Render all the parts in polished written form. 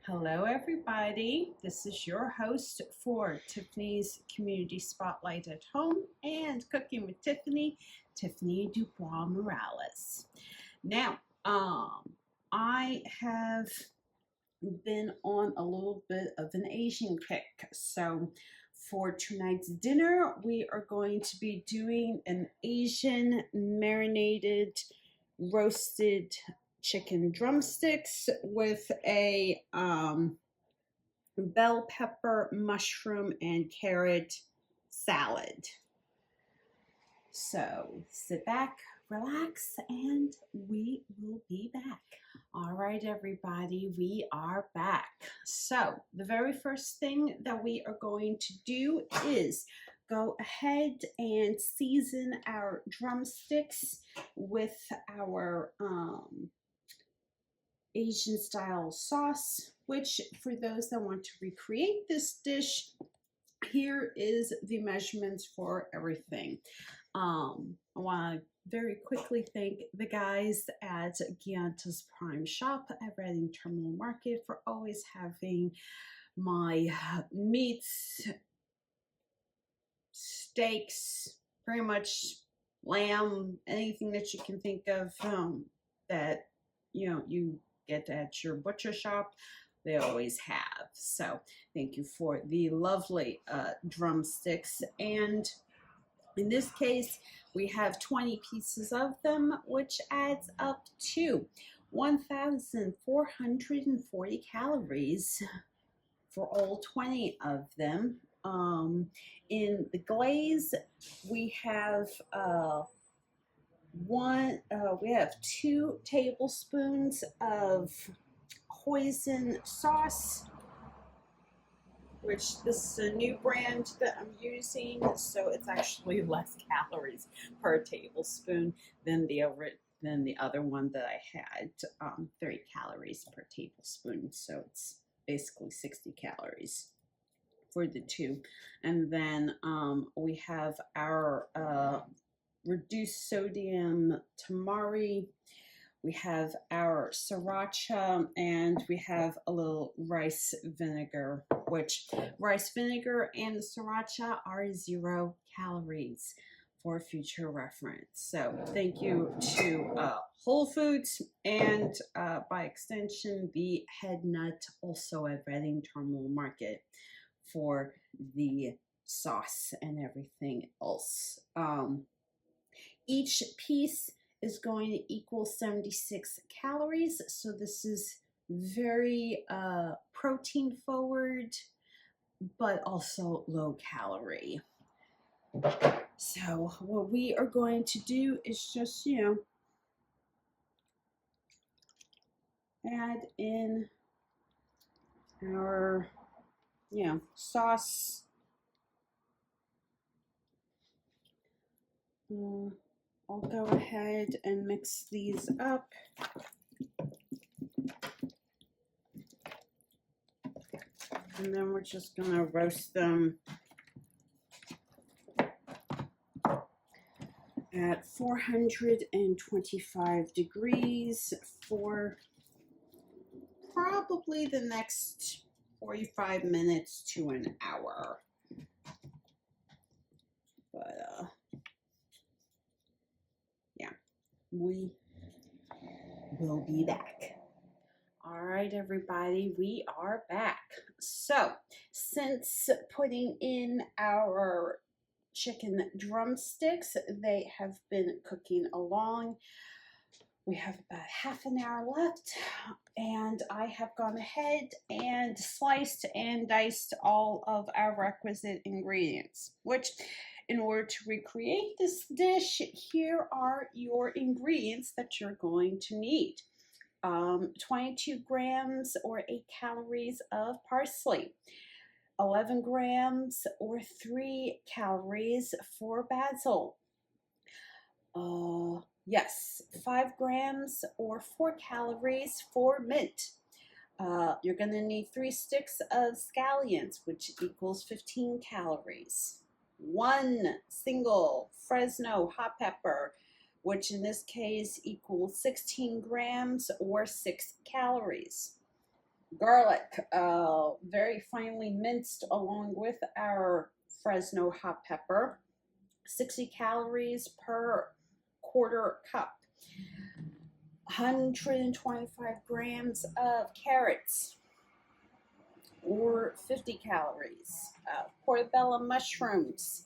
Hello, everybody. This is your host for Tiffany's Community Spotlight at Home and Cooking with Tiffany, Tiffany DuBois-Morales. Now, I have been on a little bit of an Asian kick. So, for tonight's dinner, we are going to be doing an Asian marinated roasted chicken drumsticks with a bell pepper, mushroom, and carrot salad. So sit back, relax, and we will be back. All right, everybody, we are back. So the very first thing that we are going to do is go ahead and season our drumsticks with our Asian style sauce, which for those that want to recreate this dish, here is the measurements for everything. I want to very quickly thank the guys at Gianta's Prime Shop at Reading Terminal Market for always having my meats, steaks, pretty much lamb, anything that you can think of that you get at your butcher shop, they always have. So thank you for the lovely drumsticks. And in this case, we have 20 pieces of them, which adds up to 1,440 calories for all 20 of them. In the glaze, we have we have 2 tablespoons of hoisin sauce, which this is a new brand that I'm using, so it's actually less calories per tablespoon than the other one that I had, 30 calories per tablespoon. So it's basically 60 calories for the 2. And then we have our reduced sodium tamari, we have our sriracha, and we have a little rice vinegar, which rice vinegar and sriracha are 0 calories for future reference. So thank you to Whole Foods and by extension the Head Nut, also at Reading Terminal Market, for the sauce and everything else. Each piece is going to equal 76 calories, so this is very protein forward, but also low calorie. So what we are going to do is just, add in our, sauce. I'll go ahead and mix these up. And then we're just going to roast them at 425 degrees for probably the next 45 minutes to an hour. But we will be back. All right, everybody, we are back. So since putting in our chicken drumsticks, they have been cooking along. We have about half an hour left, and I have gone ahead and sliced and diced all of our requisite ingredients, which, in order to recreate this dish, here are your ingredients that you're going to need. 22 grams or 8 calories of parsley, 11 grams or 3 calories for basil, 5 grams or 4 calories for mint. You're going to need 3 sticks of scallions, which equals 15 calories. 1 single Fresno hot pepper, which in this case equals 16 grams or 6 calories. garlic, very finely minced along with our Fresno hot pepper. 60 calories per quarter cup. 125 grams of carrots, or 50 calories. Portobello mushrooms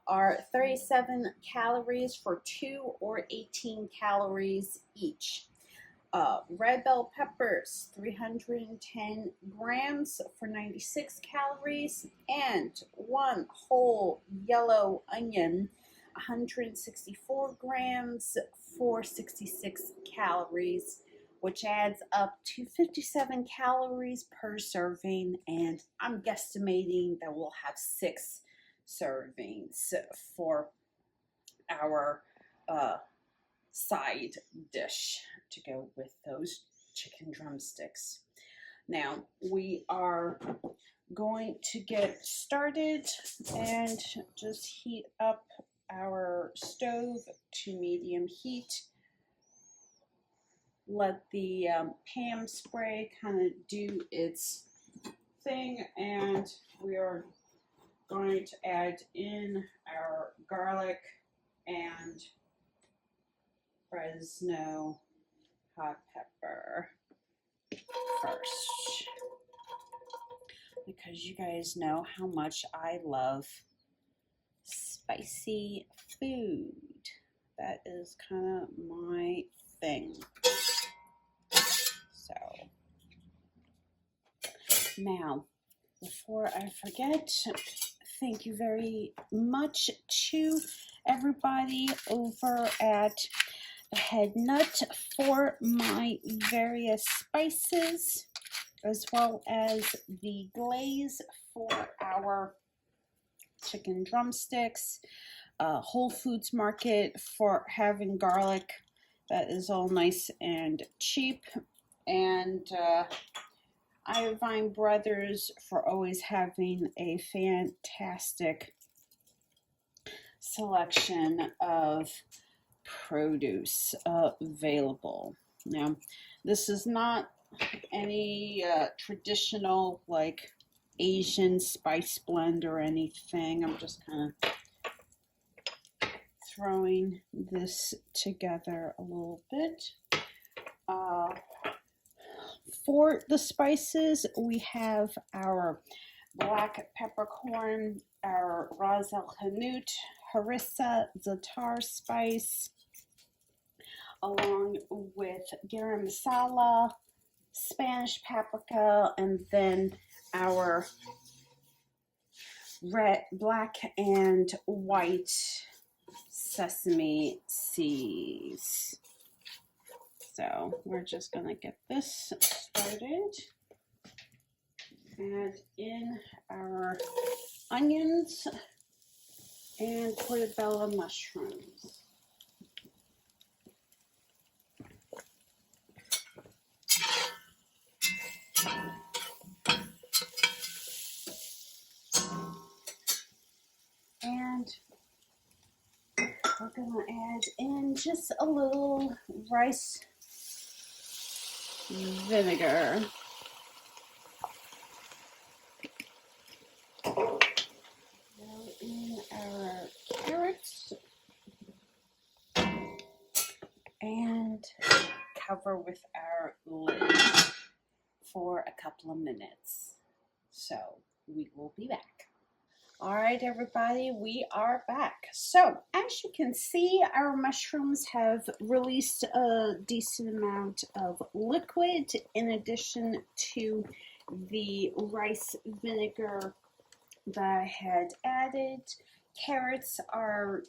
are 37 calories for 2 or 18 calories each. Red bell peppers, 310 grams for 96 calories, and one whole yellow onion, 164 grams for 66 calories, which adds up to 57 calories per serving, and I'm guesstimating that we'll have 6 servings for our side dish to go with those chicken drumsticks. Now we are going to get started and just heat up our stove to medium heat. Let the Pam spray kind of do its thing, and we are going to add in our garlic and Fresno hot pepper first, because you guys know how much I love spicy food. That is kind of my thing. So now, before I forget, thank you very much to everybody over at Head Nut for my various spices, as well as the glaze for our chicken drumsticks. Whole Foods Market for having garlic that is all nice and cheap, and Iovine Brothers for always having a fantastic selection of produce available. Now, this is not any traditional like Asian spice blend or anything. I'm just kind of throwing this together a little bit. For the spices, we have our black peppercorn, our Ras el Hanout, harissa, za'atar spice, along with garam masala, Spanish paprika, and then our red, black, and white sesame seeds. So we're just gonna get this started. Add in our onions and portobello mushrooms. And we're gonna add in just a little rice vinegar. Throw in our carrots and cover with our lid for a couple of minutes. So we will be back. All right, everybody, we are back. So as you can see, our mushrooms have released a decent amount of liquid in addition to the rice vinegar that I had added. Carrots are,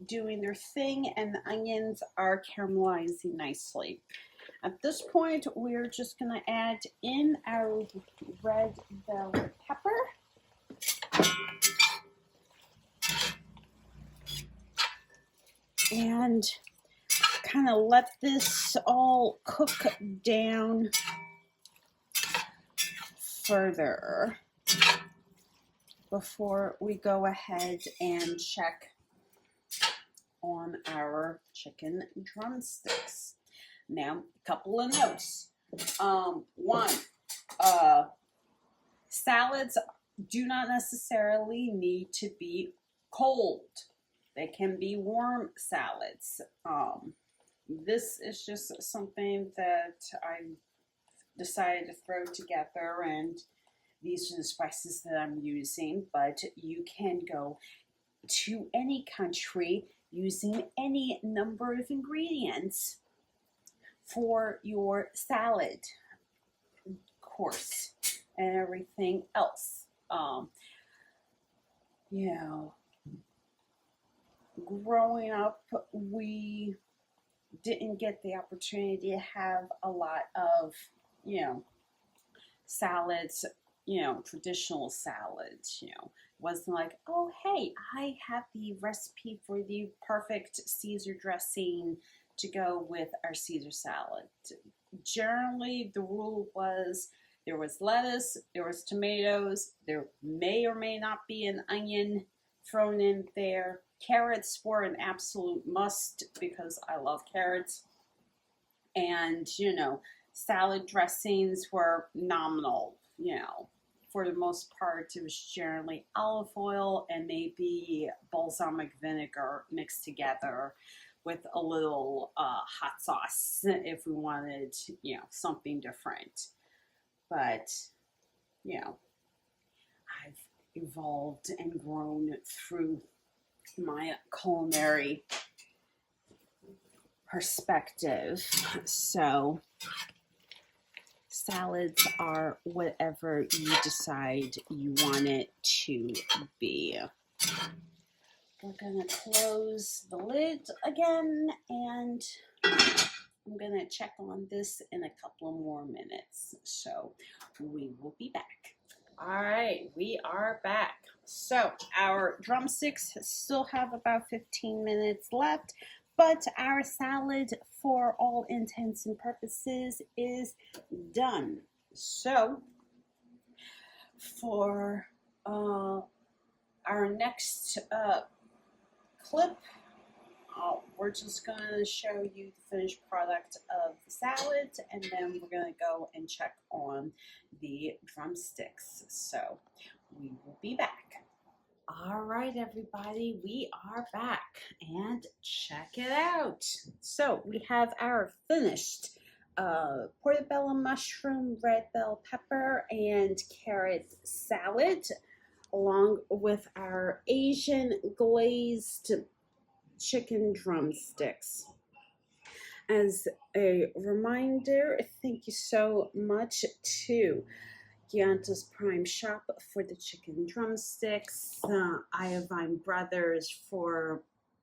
doing their thing, and the onions are caramelizing nicely. At this point, we're just going to add in our red bell pepper. And kind of let this all cook down further before we go ahead and check on our chicken drumsticks. Now, a couple of notes. One, Salads do not necessarily need to be cold. They can be warm salads. This is just something that I decided to throw together, and these are the spices that I'm using, but you can go to any country using any number of ingredients for your salad course and everything else. You know, growing up, we didn't get the opportunity to have a lot of, salads, traditional salads, wasn't like, oh, hey, I have the recipe for the perfect Caesar dressing to go with our Caesar salad. Generally, the rule was there was lettuce, there was tomatoes, there may or may not be an onion thrown in there. Carrots were an absolute must because I love carrots. And, salad dressings were nominal, For the most part, it was generally olive oil and maybe balsamic vinegar mixed together with a little hot sauce if we wanted, something different. But, I've evolved and grown through my culinary perspective. So salads are whatever you decide you want it to be. We're gonna close the lid again, and I'm gonna check on this in a couple more minutes. So we will be back. All right, we are back. So our drumsticks still have about 15 minutes left, but our salad, for all intents and purposes, is done. So for our next clip, we're just going to show you the finished product of the salad, and then we're going to go and check on the drumsticks. So we will be back. All right, everybody, we are back, and check it out. So we have our finished portobello mushroom, red bell pepper, and carrot salad, along with our Asian glazed chicken drumsticks. As a reminder, thank you so much to Gianta's Prime Shop for the chicken drumsticks, Iovine Brothers for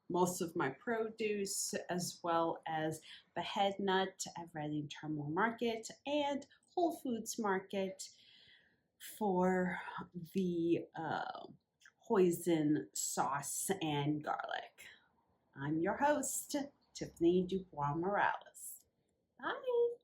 most of my produce, as well as Behead Nut at Reading Terminal Market and Whole Foods Market for the hoisin sauce and garlic. I'm your host, Tiffany DuBois-Morales. Bye.